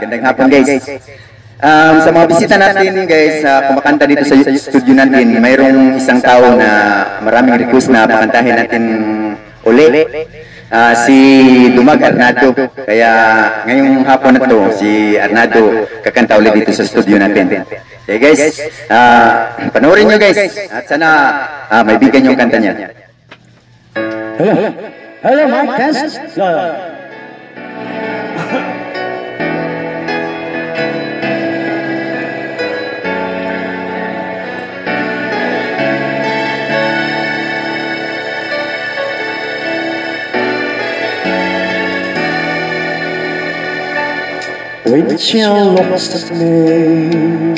Gandang hapon guys. Sa mga bisita natin guys, kumakanta dito sa studio natin, mayroong isang tao na maraming request na pakantahin natin uli. Si Dumag Arnado. Kaya ngayong hapon na to, si Arnado kakanta ulit dito sa studio natin. Okay guys, panoorin nyo guys at sana maibigan yung kanta niya. Hello, Mike, test. When she looks at me,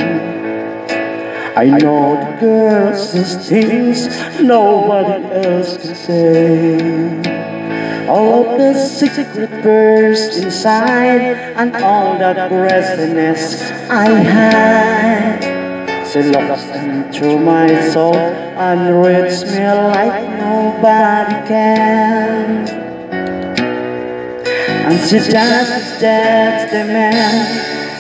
I know the girls says things nobody else can say. All of the secret burst inside, and all that restlessness I had. She looks into my soul and reads me like nobody can. And she just the man.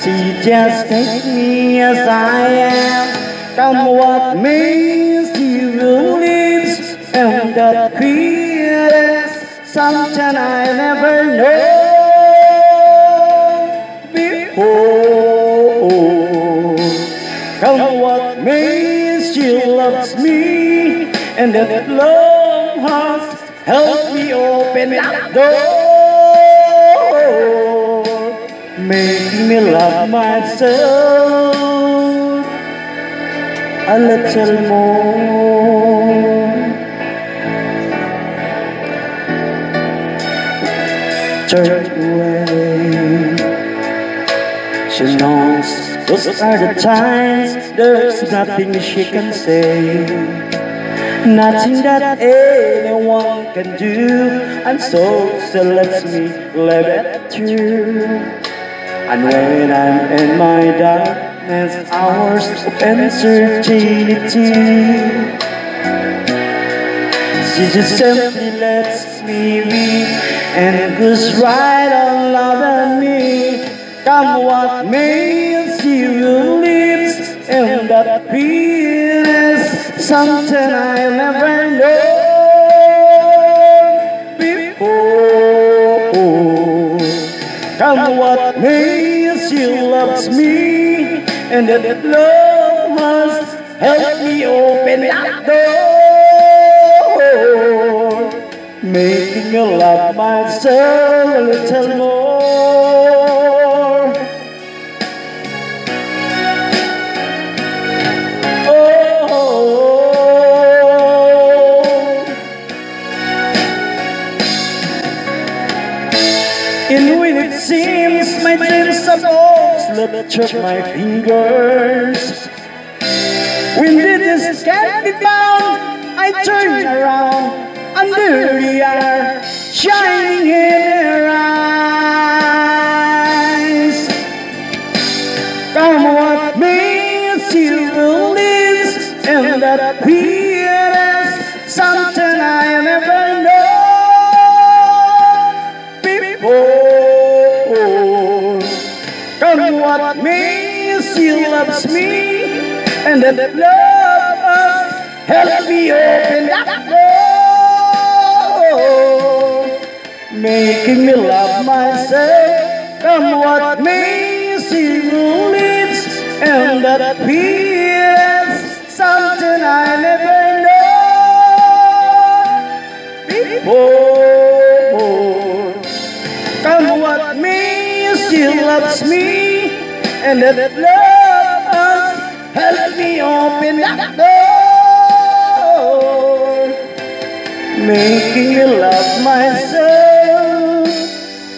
She just takes me as I am. Come what means she will live, and that fear is something I never know before. Come what means she loves me, and that love has helped me open that door. Making me love myself a little more. Turn away. She knows those are the times there's nothing she can say, nothing that anyone can do, and so she lets me live it through. And when I'm in my darkness hours of uncertainty, she just simply lets me be and goes right on loving me. Come what may, she will live, and that peace something I never known before. Come what may, she loves me, and that love has helped me open that door, making me love myself a little more. And when it seems my dreams have all slipped through my fingers, when they just can't be found, I turn around under the eye shining in her eyes. Come what may, she will live, and that peace something I never known before. Come what may, she loves me, and that love has helped me open that door, making me love myself. Come what may, she will live, and that peace something I never known before. Come what may, she loves me, and that love has helped me open that door, making me love myself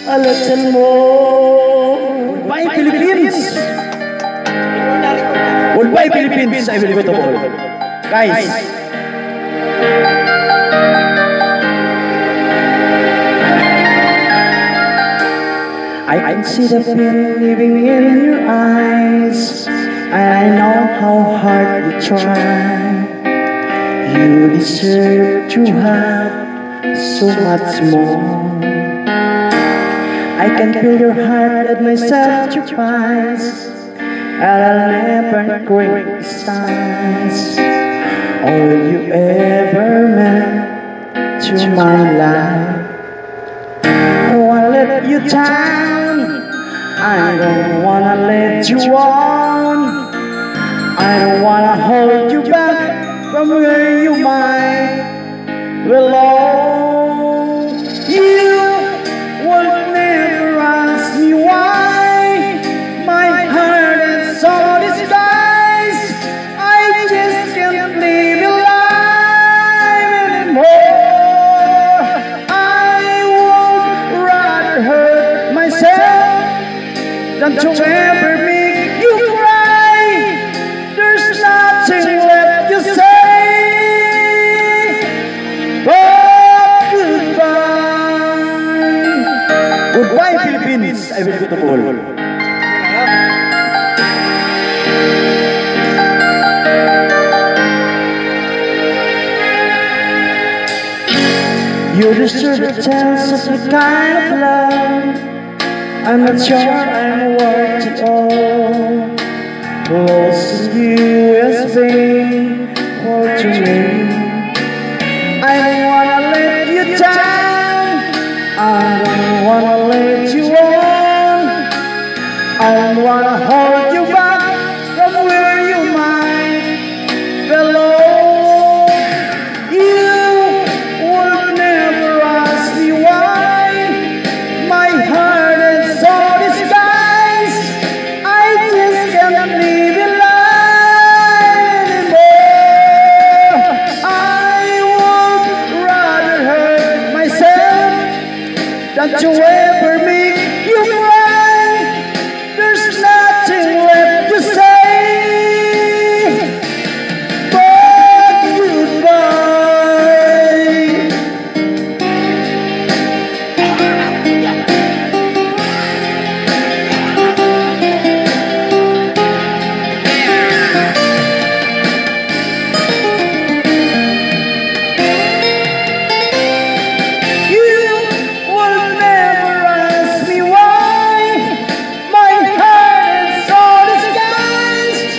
a little more. Goodbye Philippines! Goodbye Philippines! I will go to all. Guys! I can see the pain living in your eyes, and I know how hard you try. You deserve to have so much more. I can feel your heart at my sacrifice, and I'll never criticize all you ever meant to my life. I don't wanna let you down, I don't wanna let you on, I don't wanna hold you back from where you might belong. You will never ask me why my heart is so disguised. I just can't live a life anymore. I would rather hurt myself than to ever make you cry. There's nothing left to say but goodbye. Goodbye, Philippines. I will go to Bohol. You deserve a chance of the kind of love I'm not sure I'm worth it all. Close to you has been more to me. I don't wanna let you down, I don't wanna let you on, I don't wanna hold you back from where you might belong. You will never ask me why my heart is so disguised. I just can't live a life anymore. I would rather hurt myself than to ever make you cry. There's nothing left to say but goodbye. You will never ask me why my heart is so disguised.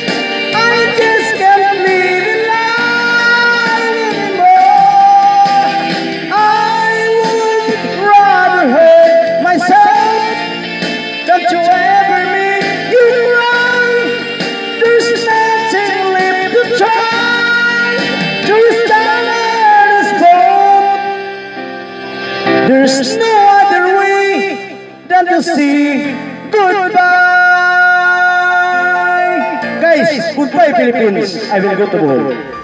I just can't live a life anymore. I would rather hurt myself than to ever make you cry. There's nothing left to try to stand as both. There's no other way than to say goodbye. Guys, goodbye Philippines. I will go to Bohol.